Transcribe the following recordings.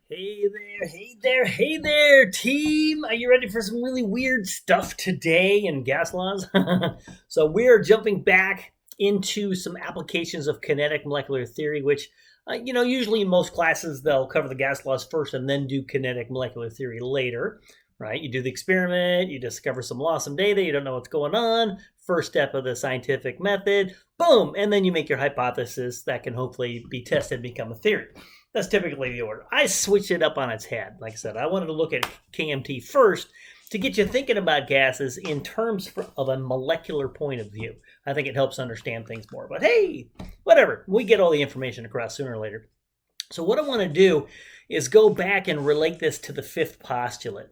Hey there, team. Are you ready for some really weird stuff today in gas laws? So, we're jumping back into some applications of kinetic molecular theory, which, usually in most classes they'll cover the gas laws first and then do kinetic molecular theory later, right? You do the experiment, you discover some law, some data, you don't know what's going on. First step of the scientific method, boom, and then you make your hypothesis that can hopefully be tested and become a theory. That's typically the order. I switched it up on its head. Like I said, I wanted to look at KMT first to get you thinking about gases in terms of a molecular point of view. I think it helps understand things more. But hey, whatever. We get all the information across sooner or later. So what I want to do is go back and relate this to the fifth postulate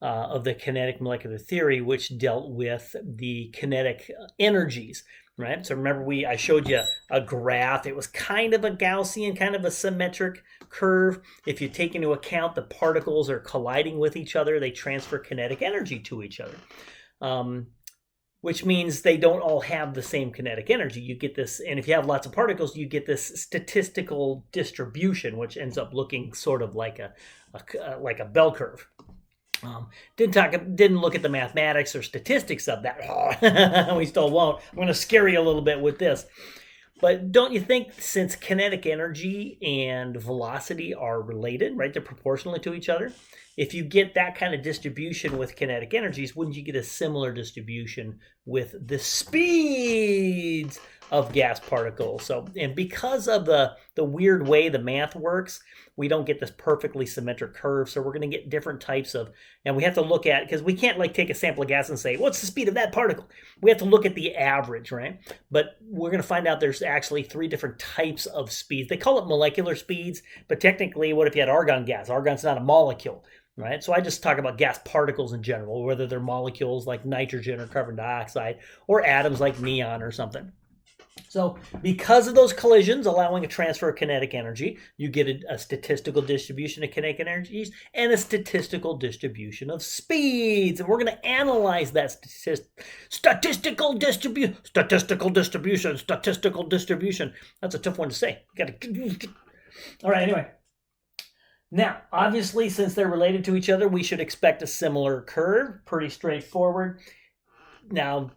of the kinetic molecular theory, which dealt with the kinetic energies. Right. So remember, I showed you a graph. It was kind of a Gaussian, kind of a symmetric curve. If you take into account the particles are colliding with each other, they transfer kinetic energy to each other, which means they don't all have the same kinetic energy. You get this, and if you have lots of particles, you get this statistical distribution, which ends up looking sort of like a bell curve. Didn't look at the mathematics or statistics of that. We still won't. I'm going to scare you a little bit with this. But don't you think, since kinetic energy and velocity are related, right? They're proportional to each other. If you get that kind of distribution with kinetic energies, wouldn't you get a similar distribution with the speeds of gas particles? So, and because of the weird way the math works, we don't get this perfectly symmetric curve. So we're going to get different types of, and we have to look at, because we can't like take a sample of gas and say, what's the speed of that particle? We have to look at the average, right? But we're going to find out there's actually three different types of speeds. They call it molecular speeds, but technically, what if you had argon gas? Argon's not a molecule, right? So I just talk about gas particles in general, whether they're molecules like nitrogen or carbon dioxide, or atoms like neon or something. So because of those collisions allowing a transfer of kinetic energy, you get a statistical distribution of kinetic energies and a statistical distribution of speeds. And we're going to analyze that statistical distribution. That's a tough one to say. All right, anyway. Now, obviously, since they're related to each other, we should expect a similar curve. Pretty straightforward. Now,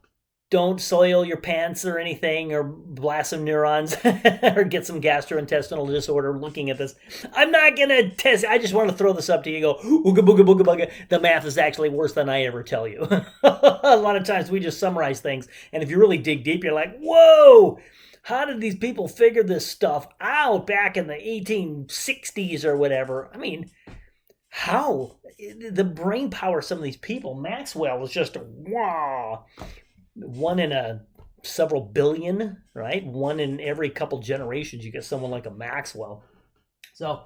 don't soil your pants or anything, or blast some neurons, or get some gastrointestinal disorder looking at this. I'm not going to test. I just want to throw this up to you. Go, ooga booga booga booga. The math is actually worse than I ever tell you. A lot of times we just summarize things, and if you really dig deep, you're like, whoa, how did these people figure this stuff out back in the 1860s or whatever? I mean, how? The brain power of some of these people. Maxwell was just wow. One in a several billion, right? One in every couple generations, you get someone like a Maxwell. So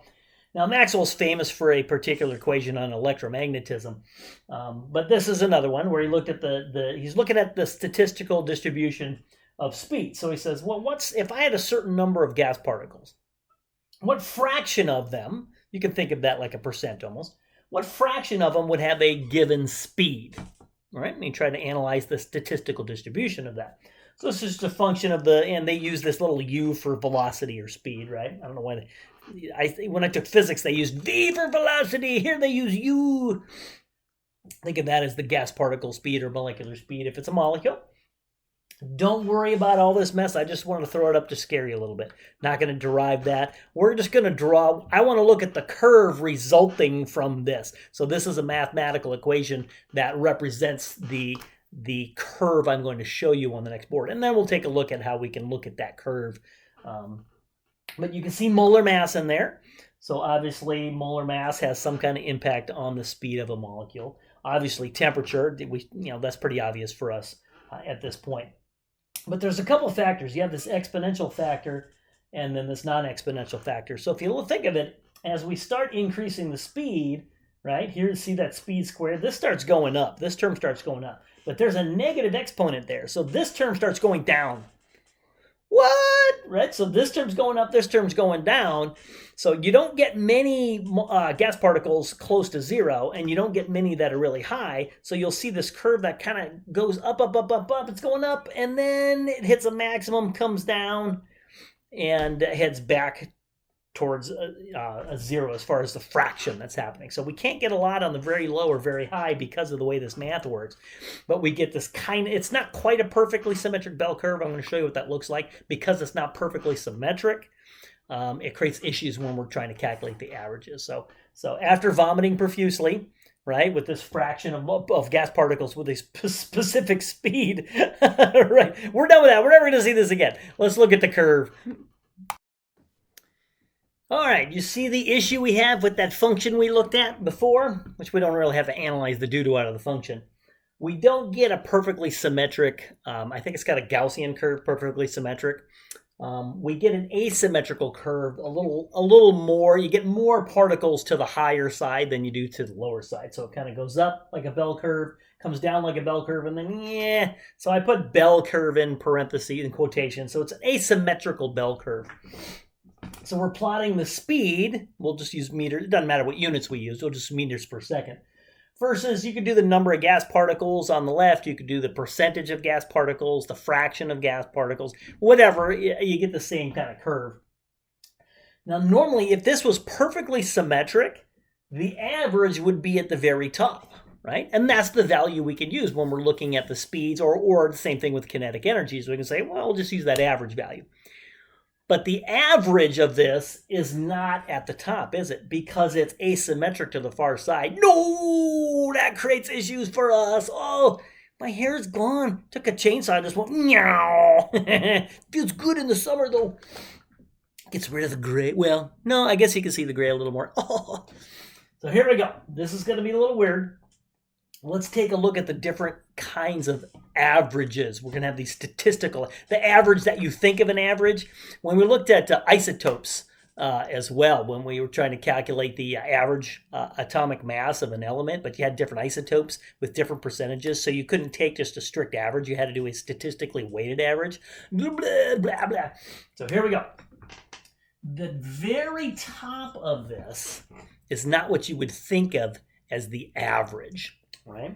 now Maxwell's famous for a particular equation on electromagnetism, but this is another one where he looked at he's looking at the statistical distribution of speed. So he says, well, if I had a certain number of gas particles, what fraction of them, you can think of that like a percent almost, what fraction of them would have a given speed? All right, and you try to analyze the statistical distribution of that. So this is just a function of and they use this little u for velocity or speed, right? I don't know why. When I took physics, they used v for velocity. Here they use u. Think of that as the gas particle speed or molecular speed if it's a molecule. Don't worry about all this mess. I just want to throw it up to scare you a little bit. Not going to derive that. We're just going to draw. I want to look at the curve resulting from this. So this is a mathematical equation that represents the curve I'm going to show you on the next board. And then we'll take a look at how we can look at that curve. But you can see molar mass in there. So obviously molar mass has some kind of impact on the speed of a molecule. Obviously temperature, that's pretty obvious for us at this point. But there's a couple of factors. You have this exponential factor and then this non-exponential factor. So if you think of it, as we start increasing the speed, right, here you see that speed squared, this starts going up. This term starts going up. But there's a negative exponent there. So this term starts going down. What? Right? So this term's going up, this term's going down. So you don't get many gas particles close to zero, and you don't get many that are really high. So you'll see this curve that kind of goes up, up, up, up, up. It's going up, and then it hits a maximum, comes down, and heads back towards a zero as far as the fraction that's happening. So we can't get a lot on the very low or very high because of the way this math works. But we get this kind of, it's not quite a perfectly symmetric bell curve. I'm going to show you what that looks like. Because it's not perfectly symmetric, it creates issues when we're trying to calculate the averages. So after vomiting profusely, right, with this fraction of gas particles with a specific speed, right, we're done with that. We're never going to see this again. Let's look at the curve. All right, you see the issue we have with that function we looked at before, which we don't really have to analyze the doo-doo out of the function. We don't get a perfectly symmetric, I think it's got a Gaussian curve, perfectly symmetric. We get an asymmetrical curve a little more. You get more particles to the higher side than you do to the lower side. So it kind of goes up like a bell curve, comes down like a bell curve, and then yeah. So I put bell curve in parentheses in quotation. So it's an asymmetrical bell curve. So we're plotting the speed. We'll just use meters. It doesn't matter what units we use. We'll just meters per second. Versus you could do the number of gas particles on the left. You could do the percentage of gas particles, the fraction of gas particles, whatever. You get the same kind of curve. Now, normally, if this was perfectly symmetric, the average would be at the very top, right? And that's the value we can use when we're looking at the speeds, or the same thing with kinetic energy. So we can say, well, we'll just use that average value. But the average of this is not at the top, is it? Because it's asymmetric to the far side. No, that creates issues for us. Oh, my hair's gone. Took a chainsaw and just went, meow. Feels good in the summer, though. Gets rid of the gray. Well, no, I guess you can see the gray a little more. Oh. So here we go. This is going to be a little weird. Let's take a look at the different kinds of averages. We're going to have these statistical, the average that you think of an average. When we looked at isotopes as well, when we were trying to calculate the average atomic mass of an element, but you had different isotopes with different percentages, so you couldn't take just a strict average. You had to do a statistically weighted average. Blah, blah, blah, blah. So here we go. The very top of this is not what you would think of as the average. Right,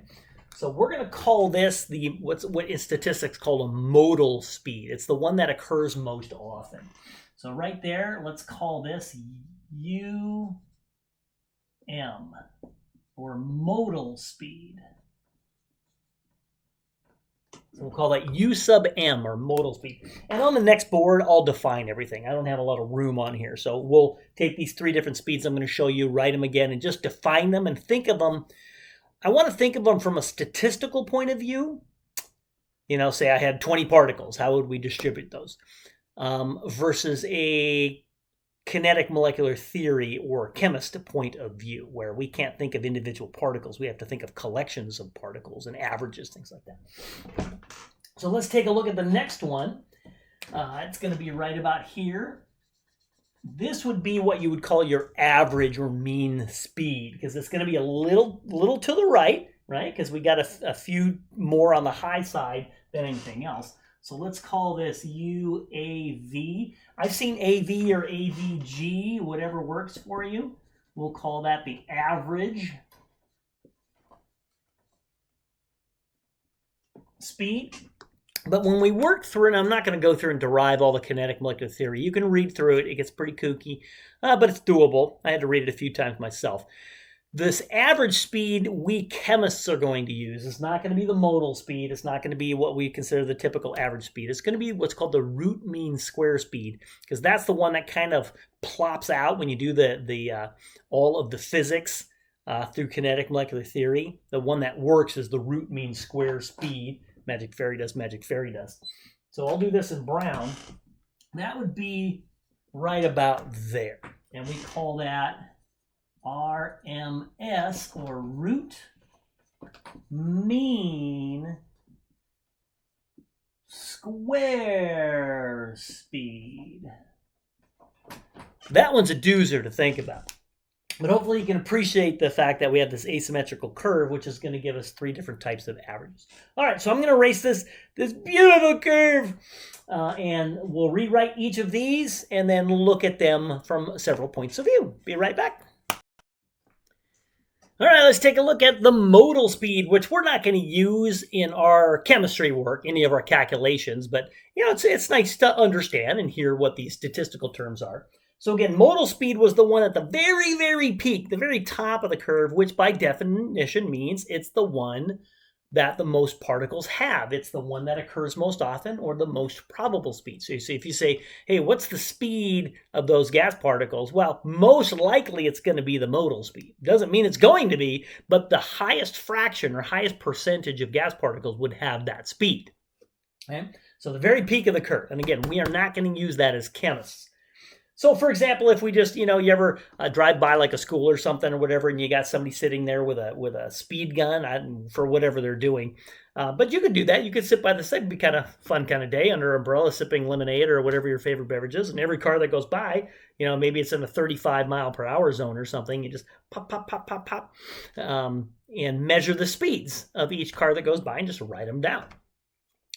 so we're going to call this what in statistics called a modal speed. It's the one that occurs most often. So right there, let's call this UM, or modal speed. So we'll call that U sub M, or modal speed. And on the next board, I'll define everything. I don't have a lot of room on here, so we'll take these three different speeds I'm going to show you, write them again, and just define them and think of them. I want to think of them from a statistical point of view. You know, say I had 20 particles. How would we distribute those? Versus a kinetic molecular theory or chemist point of view, where we can't think of individual particles. We have to think of collections of particles and averages, things like that. So let's take a look at the next one. It's going to be right about here. This would be what you would call your average or mean speed, because it's going to be a little to the right, right? Because we got a few more on the high side than anything else. So let's call this UAV. I've seen AV or AVG, whatever works for you. We'll call that the average speed. But when we work through it, I'm not going to go through and derive all the kinetic molecular theory. You can read through it. It gets pretty kooky, but it's doable. I had to read it a few times myself. This average speed we chemists are going to use is not going to be the modal speed. It's not going to be what we consider the typical average speed. It's going to be what's called the root mean square speed, because that's the one that kind of plops out when you do the all of the physics through kinetic molecular theory. The one that works is the root mean square speed. Magic fairy dust, magic fairy dust. So I'll do this in brown. That would be right about there. And we call that RMS, or root mean square speed. That one's a doozer to think about. But hopefully you can appreciate the fact that we have this asymmetrical curve, which is going to give us three different types of averages. All right, so I'm going to erase this beautiful curve, and we'll rewrite each of these and then look at them from several points of view. Be right back. All right, let's take a look at the modal speed, which we're not going to use in our chemistry work, any of our calculations, but you know, it's nice to understand and hear what these statistical terms are. So again, modal speed was the one at the very, very peak, the very top of the curve, which by definition means it's the one that the most particles have. It's the one that occurs most often, or the most probable speed. So you see, if you say, hey, what's the speed of those gas particles? Well, most likely it's going to be the modal speed. Doesn't mean it's going to be, but the highest fraction or highest percentage of gas particles would have that speed. Okay? So the very peak of the curve. And again, we are not going to use that as chemists. So, for example, if we just, you ever drive by like a school or something or whatever, and you got somebody sitting there with a speed gun for whatever they're doing. But you could do that. You could sit by the side. It'd be kind of fun kind of day under an umbrella, sipping lemonade or whatever your favorite beverage is. And every car that goes by, maybe it's in a 35 mile per hour zone or something. You just pop, pop, pop, pop, pop, and measure the speeds of each car that goes by and just write them down.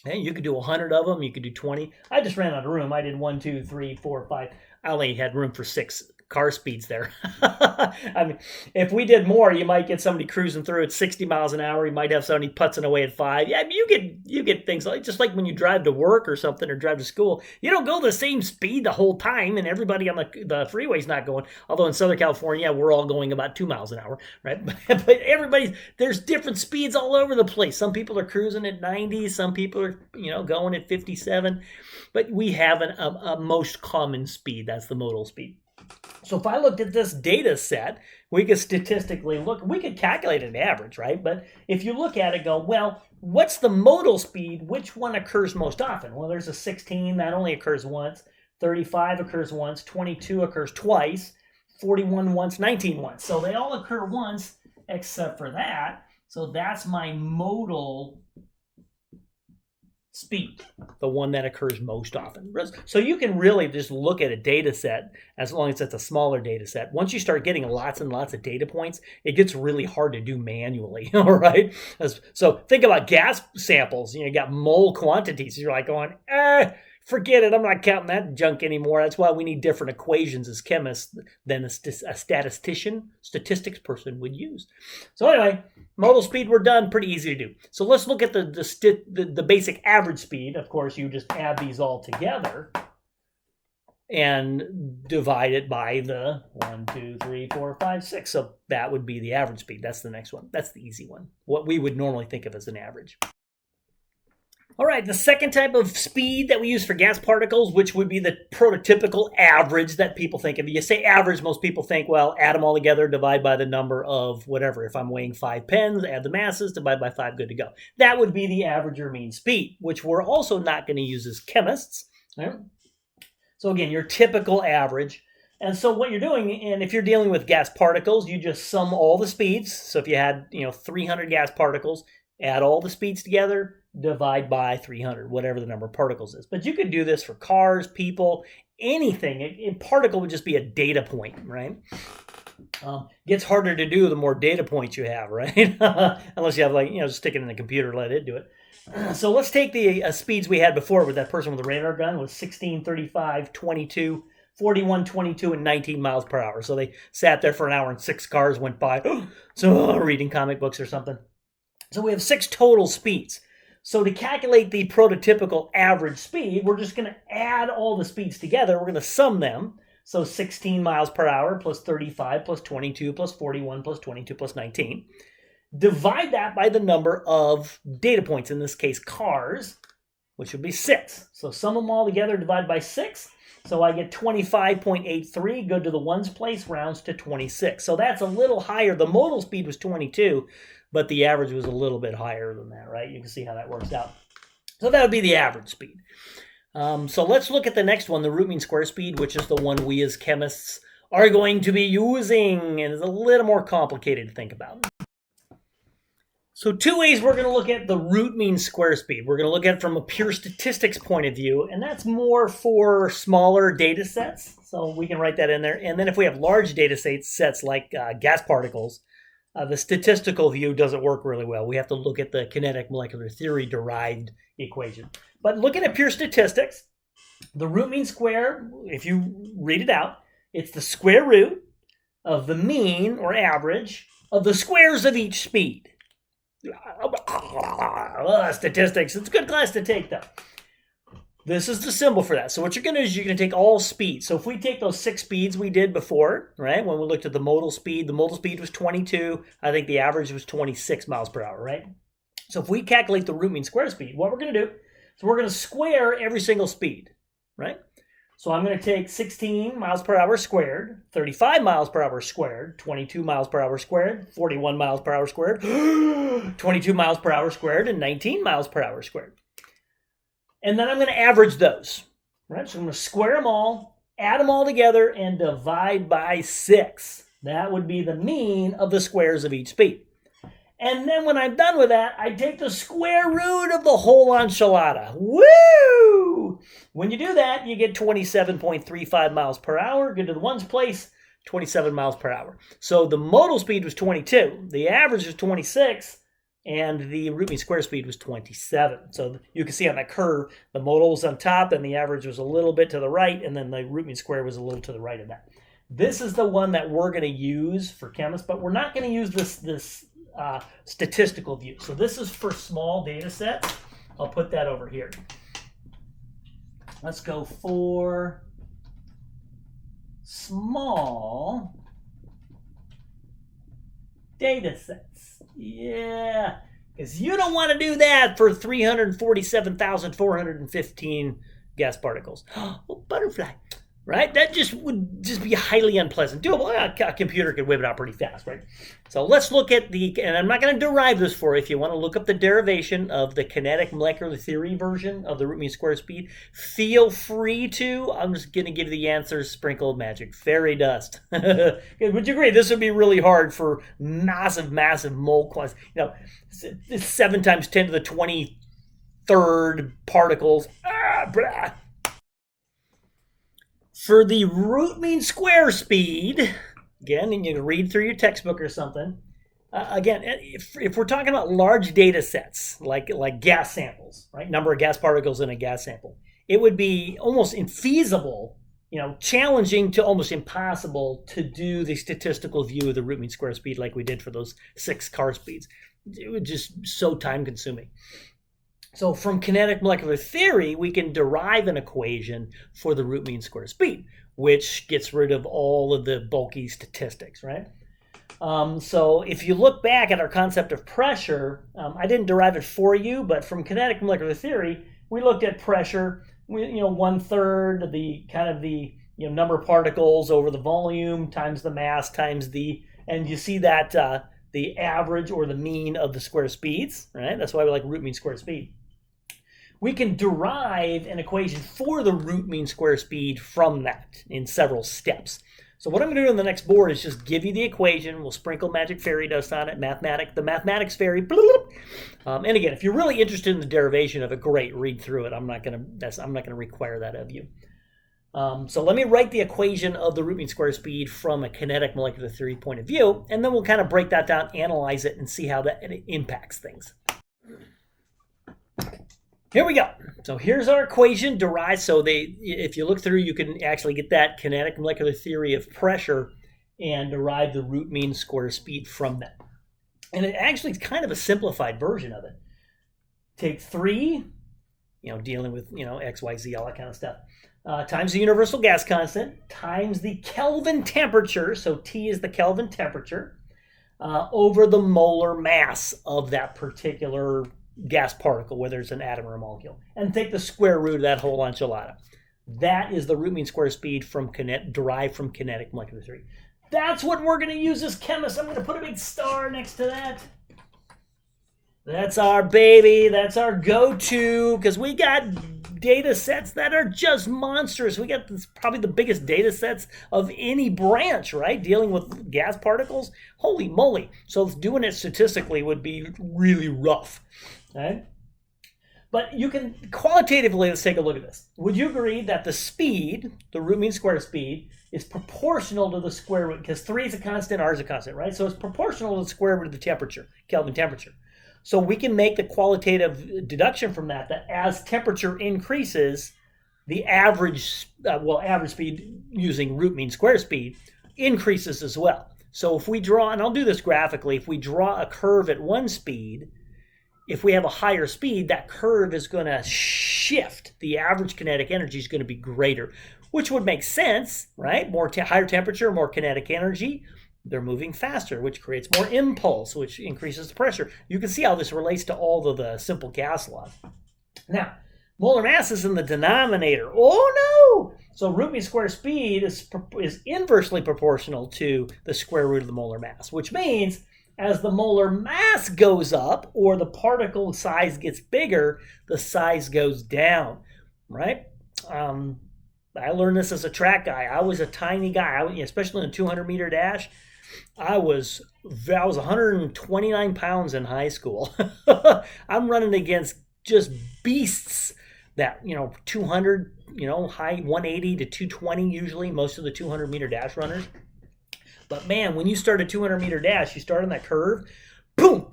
Okay, you could do 100 of them. You could do 20. I just ran out of room. I did 1, 2, 3, 4, 5. I only had room for 6 car speeds there. I mean, if we did more, you might get somebody cruising through at 60 miles an hour. You might have somebody putzing away at 5. Yeah, I mean, you get things like, just like when you drive to work or something or drive to school, you don't go the same speed the whole time, and everybody on the freeway's not going. Although in Southern California, we're all going about 2 miles an hour, right? But there's different speeds all over the place. Some people are cruising at 90. Some people are, going at 57. But we have a most common speed. That's the modal speed. So if I looked at this data set, we could statistically look, we could calculate an average, right? But if you look at it, go, well, what's the modal speed? Which one occurs most often? Well, there's a 16, that only occurs once. 35 occurs once. 22 occurs twice. 41 once. 19 once. So they all occur once except for that. So that's my modal speed, the one that occurs most often. So you can really just look at a data set as long as it's a smaller data set. Once you start getting lots and lots of data points, it gets really hard to do manually, all right? So think about gas samples. You got mole quantities. You're like going, forget it. I'm not counting that junk anymore. That's why we need different equations as chemists than a statistics person would use. So anyway, modal speed, we're done. Pretty easy to do. So let's look at the basic average speed. Of course, you just add these all together and divide it by the 1, 2, 3, 4, 5, 6. So that would be the average speed. That's the next one. That's the easy one. What we would normally think of as an average. All right, the second type of speed that we use for gas particles, which would be the prototypical average that people think of. You say average, most people think, well, add them all together, divide by the number of whatever. If I'm weighing 5 pens, add the masses, divide by 5, good to go. That would be the average or mean speed, which we're also not going to use as chemists. Right? So again, your typical average. And so what you're doing, and if you're dealing with gas particles, you just sum all the speeds. So if you had 300 gas particles, add all the speeds together, divide by 300, whatever the number of particles is. But you could do this for cars, people, anything. A particle would just be a data point, right? Gets harder to do the more data points you have, right? Unless you have just stick it in the computer, let it do it. So let's take the speeds we had before with that person with the radar gun was 16, 35, 22, 41, 22, and 19 miles per hour. So they sat there for an hour and 6 cars went by. So reading comic books or something. So we have 6 total speeds. So to calculate the prototypical average speed, we're just going to add all the speeds together. We're going to sum them. So 16 miles per hour plus 35 plus 22 plus 41 plus 22 plus 19. Divide that by the number of data points, in this case cars, which would be 6. So sum them all together, divide by 6. So I get 25.83, go to the ones place, rounds to 26. So that's a little higher. The modal speed was 22, but the average was a little bit higher than that, right? You can see how that works out. So that would be the average speed. So let's look at the next one, the root mean square speed, which is the one we as chemists are going to be using, and it's a little more complicated to think about. So 2 ways we're going to look at the root mean square speed. We're going to look at it from a pure statistics point of view, and that's more for smaller data sets. So we can write that in there. And then if we have large data sets like gas particles, the statistical view doesn't work really well. We have to look at the kinetic molecular theory derived equation. But looking at pure statistics, the root mean square, if you read it out, it's the square root of the mean or average of the squares of each speed. Statistics, it's a good class to take though. this is the symbol for that. So what you're going to do is you're going to take all speeds. So if we take those 6 speeds we did before, right, when we looked at the modal speed was 22. I think the average was 26 miles per hour, right? So if we calculate the root mean square speed, what we're going to do is we're going to square every single speed, right? So I'm going to take 16 miles per hour squared, 35 miles per hour squared, 22 miles per hour squared, 41 miles per hour squared, 22 miles per hour squared, and 19 miles per hour squared. And then I'm going to average those, right? So I'm going to square them all, add them all together, and divide by 6. That would be the mean of the squares of each speed. And then when I'm done with that, I take the square root of the whole enchilada. Woo! When you do that, you get 27.35 miles per hour. Go to the ones place, 27 miles per hour. So the modal speed was 22. The average was 26. And the root mean square speed was 27. So you can see on that curve, the modal was on top and the average was a little bit to the right, and then the root mean square was a little to the right of that. This is the one that we're going to use for chemists, but we're not going to use this statistical view. So this is for small data sets. I'll put that over here. Let's go for small data sets. Yeah, because you don't want to do that for 347,415 gas particles. Oh, butterfly. Right? That would be highly unpleasant. Doable. A computer could whip it out pretty fast, right? So let's look at and I'm not going to derive this for you. If you want to look up the derivation of the kinetic molecular theory version of the root mean square speed, feel free to. I'm just going to give you the answers sprinkled magic. Fairy dust. Would you agree? This would be really hard for massive mole quantities. You know, 7 times 10 to the 23rd particles. Blah. For the root mean square speed, again, and you can read through your textbook or something. Again, if we're talking about large data sets, like gas samples, right? Number of gas particles in a gas sample, it would be almost infeasible, challenging to almost impossible to do the statistical view of the root mean square speed like we did for those 6 car speeds. It would just so time consuming. So from kinetic molecular theory, we can derive an equation for the root mean square speed, which gets rid of all of the bulky statistics, right? So if you look back at our concept of pressure, I didn't derive it for you, but from kinetic molecular theory, we looked at pressure, 1/3 of the number of particles over the volume times the mass times and you see that the average or the mean of the square speeds, right? That's why we like root mean square speed. We can derive an equation for the root mean square speed from that in several steps. So what I'm going to do on the next board is just give you the equation. We'll sprinkle magic fairy dust on it, the mathematics fairy. And again, if you're really interested in the derivation of it, great, read through it. I'm not going to require that of you. So let me write the equation of the root mean square speed from a kinetic molecular theory point of view, and then we'll kind of break that down, analyze it, and see how that impacts things. Here we go. So here's our equation derived. So if you look through, you can actually get that kinetic molecular theory of pressure and derive the root mean square speed from that. And it actually is kind of a simplified version of it. Take 3, dealing with, X, Y, Z, all that kind of stuff, times the universal gas constant, times the Kelvin temperature, so T is the Kelvin temperature, over the molar mass of that particular gas particle, whether it's an atom or a molecule, and take the square root of that whole enchilada. That is the root mean square speed derived from kinetic molecular theory. That's what we're going to use as chemists. I'm going to put a big star next to that. That's our baby. That's our go-to, because we got data sets that are just monstrous. We got probably the biggest data sets of any branch, right? Dealing with gas particles. Holy moly. So doing it statistically would be really rough. Okay? But you can qualitatively, let's take a look at this. Would you agree that the speed, the root mean square speed, is proportional to the square root? Because 3 is a constant, R is a constant, right? So it's proportional to the square root of the temperature, Kelvin temperature. So we can make the qualitative deduction from that as temperature increases, the average speed using root mean square speed increases as well. So if we draw, and I'll do this graphically, if we draw a curve at one speed, if we have a higher speed, that curve is going to shift. The average kinetic energy is going to be greater, which would make sense, right? Higher temperature, more kinetic energy. They're moving faster, which creates more impulse, which increases the pressure. You can see how this relates to all of the simple gas laws. Now, molar mass is in the denominator. Oh no! So root mean square speed is inversely proportional to the square root of the molar mass, which means as the molar mass goes up or the particle size gets bigger, the size goes down, right? I learned this as a track guy. I was a tiny guy, especially in a 200-meter dash. I was 129 pounds in high school. I'm running against just beasts that, 200, high 180 to 220 usually, most of the 200-meter dash runners. But man, when you start a 200-meter dash, you start on that curve, boom,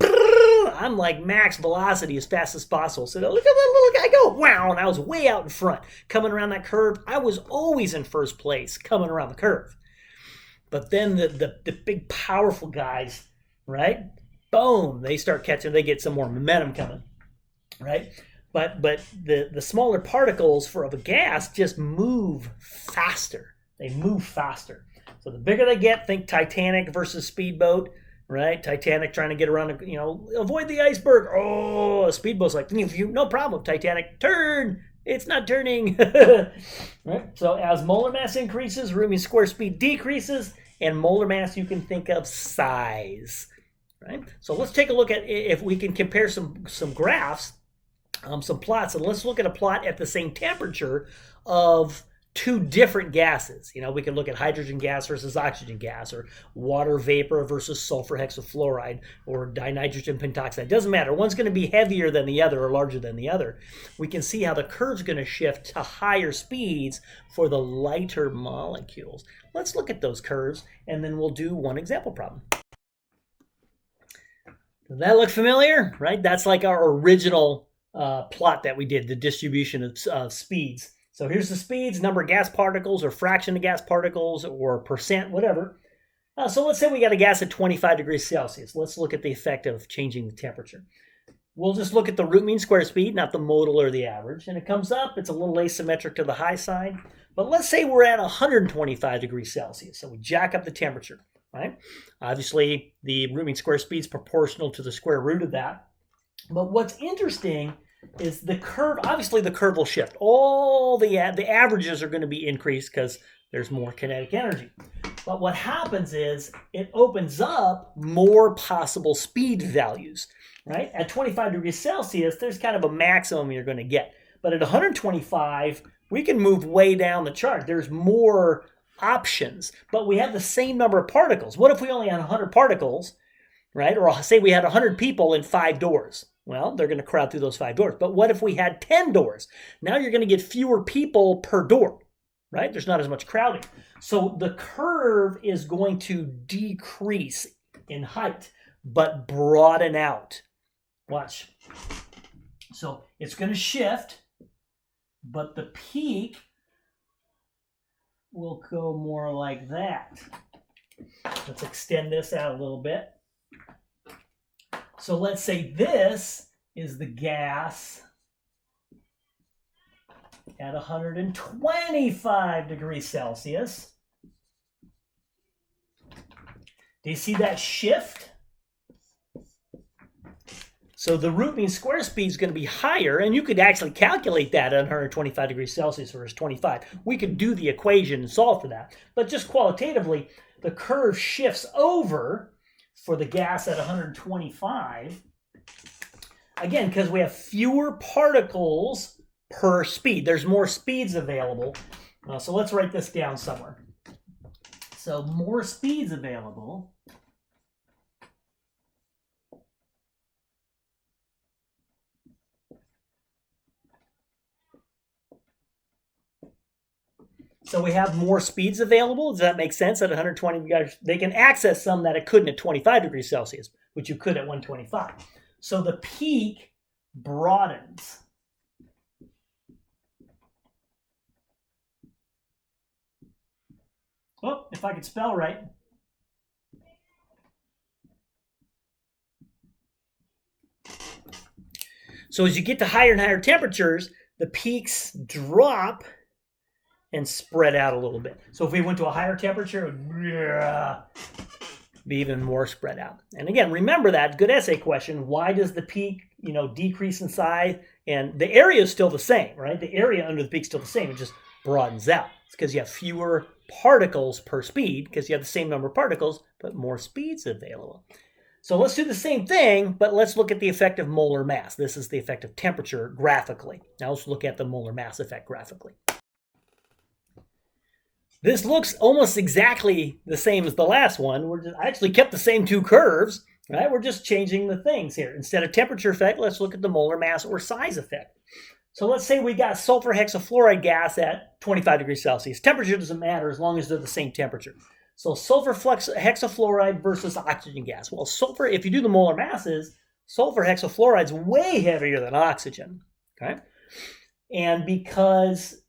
I'm like max velocity as fast as possible. So look at that little guy go, wow, and I was way out in front. Coming around that curve, I was always in first place coming around the curve. But then the big powerful guys, right, boom, they start catching, they get some more momentum coming, right? But the smaller particles of a gas just move faster. They move faster. So the bigger they get, think Titanic versus speedboat, right? Titanic trying to get around, avoid the iceberg. Oh, a speedboat's like, no problem, Titanic, turn. It's not turning. Right? So as molar mass increases, root mean square speed decreases, and molar mass you can think of size. Right? So let's take a look at if we can compare some graphs, some plots, and let's look at a plot at the same temperature of two different gases. We can look at hydrogen gas versus oxygen gas, or water vapor versus sulfur hexafluoride, or dinitrogen pentoxide. It doesn't matter. One's going to be heavier than the other or larger than the other. We can see how the curve's going to shift to higher speeds for the lighter molecules. Let's look at those curves, and then we'll do one example problem. Does that look familiar? Right? That's like our original plot that we did, the distribution of speeds. So here's the speeds, number of gas particles, or fraction of gas particles, or percent, whatever. So let's say we got a gas at 25 degrees Celsius. Let's look at the effect of changing the temperature. We'll just look at the root mean square speed, not the modal or the average. And it comes up, it's a little asymmetric to the high side. But let's say we're at 125 degrees Celsius. So we jack up the temperature, right? Obviously, the root mean square speed is proportional to the square root of that. But what's interesting is the curve. Obviously the curve will shift. All the averages are going to be increased because there's more kinetic energy. But what happens is it opens up more possible speed values, right? At 25 degrees Celsius, there's kind of a maximum you're going to get. But at 125, we can move way down the chart. There's more options, but we have the same number of particles. What if we only had 100 particles, right? Or say we had 100 people in 5 doors. Well, they're going to crowd through those 5 doors. But what if we had 10 doors? Now you're going to get fewer people per door, right? There's not as much crowding. So the curve is going to decrease in height, but broaden out. Watch. So it's going to shift, but the peak will go more like that. Let's extend this out a little bit. So let's say this is the gas at 125 degrees Celsius. Do you see that shift? So the root mean square speed is going to be higher, and you could actually calculate that at 125 degrees Celsius versus 25. We could do the equation and solve for that. But just qualitatively, the curve shifts over for the gas at 125, again, because we have fewer particles per speed. There's more speeds available. So let's write this down somewhere. So more speeds available. So we have more speeds available. Does that make sense? At 120, they can access some that it couldn't at 25 degrees Celsius, which you could at 125. So the peak broadens. Oh, if I could spell right. So as you get to higher and higher temperatures, the peaks drop and spread out a little bit. So if we went to a higher temperature, it would be even more spread out. And again, remember that good essay question: why does the peak, decrease in size? And the area is still the same, right? The area under the peak is still the same. It just broadens out. It's because you have fewer particles per speed, because you have the same number of particles, but more speeds available. So let's do the same thing, but let's look at the effect of molar mass. This is the effect of temperature graphically. Now let's look at the molar mass effect graphically. This looks almost exactly the same as the last one. I actually kept the same two curves, right? We're just changing the things here. Instead of temperature effect, let's look at the molar mass or size effect. So let's say we got sulfur hexafluoride gas at 25 degrees Celsius. Temperature doesn't matter as long as they're the same temperature. So sulfur hexafluoride versus oxygen gas. Well, sulfur, if you do the molar masses, sulfur hexafluoride is way heavier than oxygen, okay? And because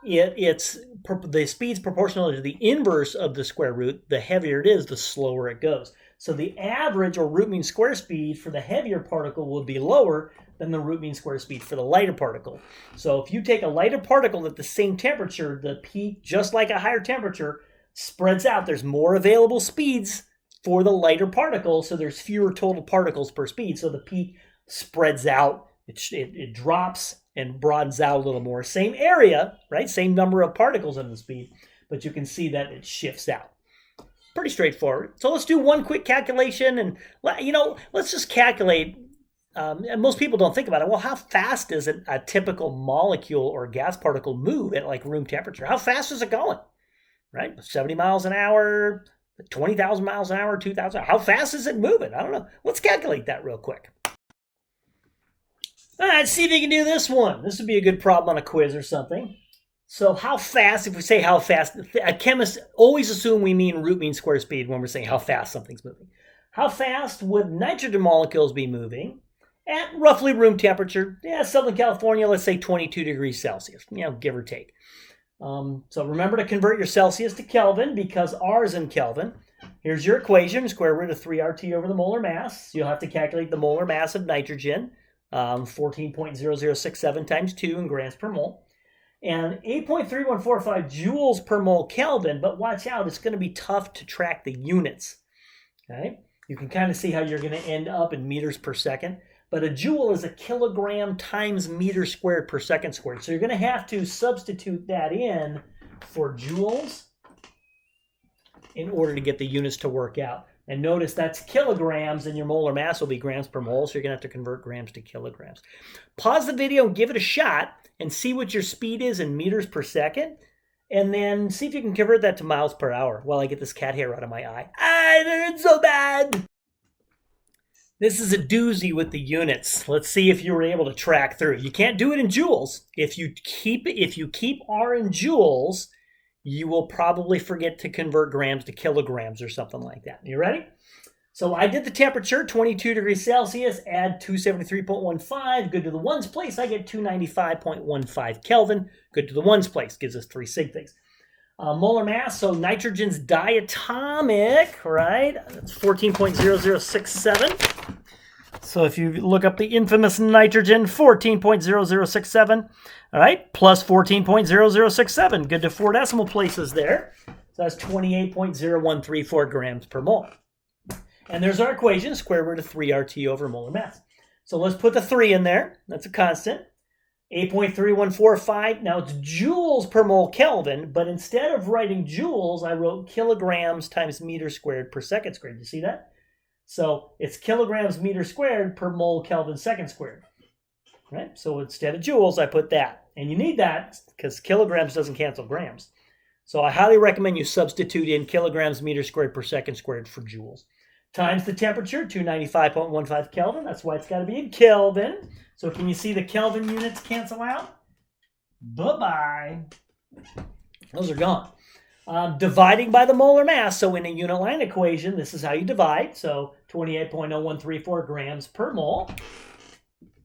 the speed's proportional to the inverse of the square root, the heavier it is, the slower it goes. So the average or root mean square speed for the heavier particle will be lower than the root mean square speed for the lighter particle. So if you take a lighter particle at the same temperature, the peak, just like a higher temperature, spreads out. There's more available speeds for the lighter particle, so there's fewer total particles per speed. So the peak spreads out, it drops and broadens out a little more. Same area, right? Same number of particles in the speed, but you can see that it shifts out. Pretty straightforward. So let's do one quick calculation, and let's just calculate. And most people don't think about it. Well, how fast does a typical molecule or gas particle move at like room temperature? How fast is it going? Right? 70 miles an hour, 20,000 miles an hour, 2,000. How fast is it moving? I don't know. Let's calculate that real quick. All right, see if you can do this one. This would be a good problem on a quiz or something. So how fast, if we say how fast, chemists always assume we mean root mean square speed when we're saying how fast something's moving. How fast would nitrogen molecules be moving at roughly room temperature? Yeah, Southern California, let's say 22 degrees Celsius, give or take. So remember to convert your Celsius to Kelvin because R is in Kelvin. Here's your equation, square root of 3RT over the molar mass. You'll have to calculate the molar mass of nitrogen, 14.0067 times 2 in grams per mole. And 8.3145 joules per mole Kelvin, but watch out, it's going to be tough to track the units. Okay? You can kind of see how you're going to end up in meters per second. But a joule is a kilogram times meter squared per second squared. So you're going to have to substitute that in for joules in order to get the units to work out. And notice that's kilograms, and your molar mass will be grams per mole, so you're going to have to convert grams to kilograms. Pause the video and give it a shot and see what your speed is in meters per second, and then see if you can convert that to miles per hour while I get this cat hair out of my eye. It's so bad! This is a doozy with the units. Let's see if you were able to track through. You can't do it in joules. If you keep R in joules, you will probably forget to convert grams to kilograms or something like that. You ready? So I did the temperature, 22 degrees Celsius, add 273.15. Good to the ones place, I get 295.15 Kelvin. Good to the ones place, gives us 3 sig figs. Molar mass, so nitrogen's diatomic, right? That's 14.0067. So if you look up the infamous nitrogen, 14.0067, all right, plus 14.0067. Good to 4 decimal places there. So that's 28.0134 grams per mole. And there's our equation, square root of 3RT over molar mass. So let's put the 3 in there. That's a constant. 8.3145. Now it's joules per mole Kelvin, but instead of writing joules, I wrote kilograms times meter squared per second squared. You see that? So it's kilograms meter squared per mole Kelvin second squared. Right? So instead of joules, I put that. And you need that because kilograms doesn't cancel grams. So I highly recommend you substitute in kilograms meter squared per second squared for joules. Times the temperature, 295.15 Kelvin. That's why it's got to be in Kelvin. So can you see the Kelvin units cancel out? Bye-bye. Those are gone. Dividing by the molar mass. So in a unit line equation, this is how you divide. So 28.0134 grams per mole.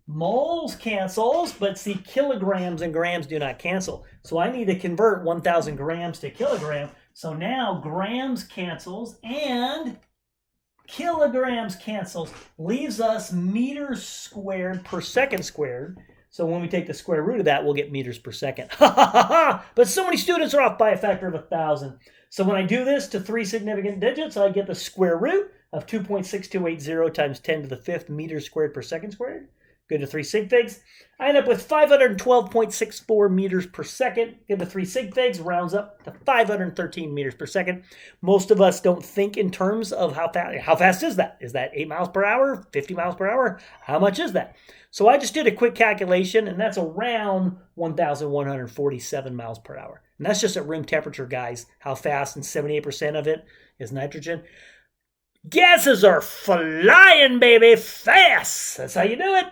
Moles cancels, but see, kilograms and grams do not cancel. So I need to convert 1,000 grams to kilogram. So now grams cancels and kilograms cancels, leaves us meters squared per second squared. So when we take the square root of that, we'll get meters per second. Ha ha ha ha! But so many students are off by a factor of 1,000. So when I do this to 3 significant digits, I get the square root of 2.6280 times 10 to the 5th meters squared per second squared. Go to 3 sig figs. I end up with 512.64 meters per second. Get the 3 sig figs, rounds up to 513 meters per second. Most of us don't think in terms of how fast is that? Is that 8 miles per hour, 50 miles per hour? How much is that? So I just did a quick calculation, and that's around 1,147 miles per hour. And that's just at room temperature, guys. How fast, and 78% of it is nitrogen. Gases are flying, baby, fast. That's how you do it.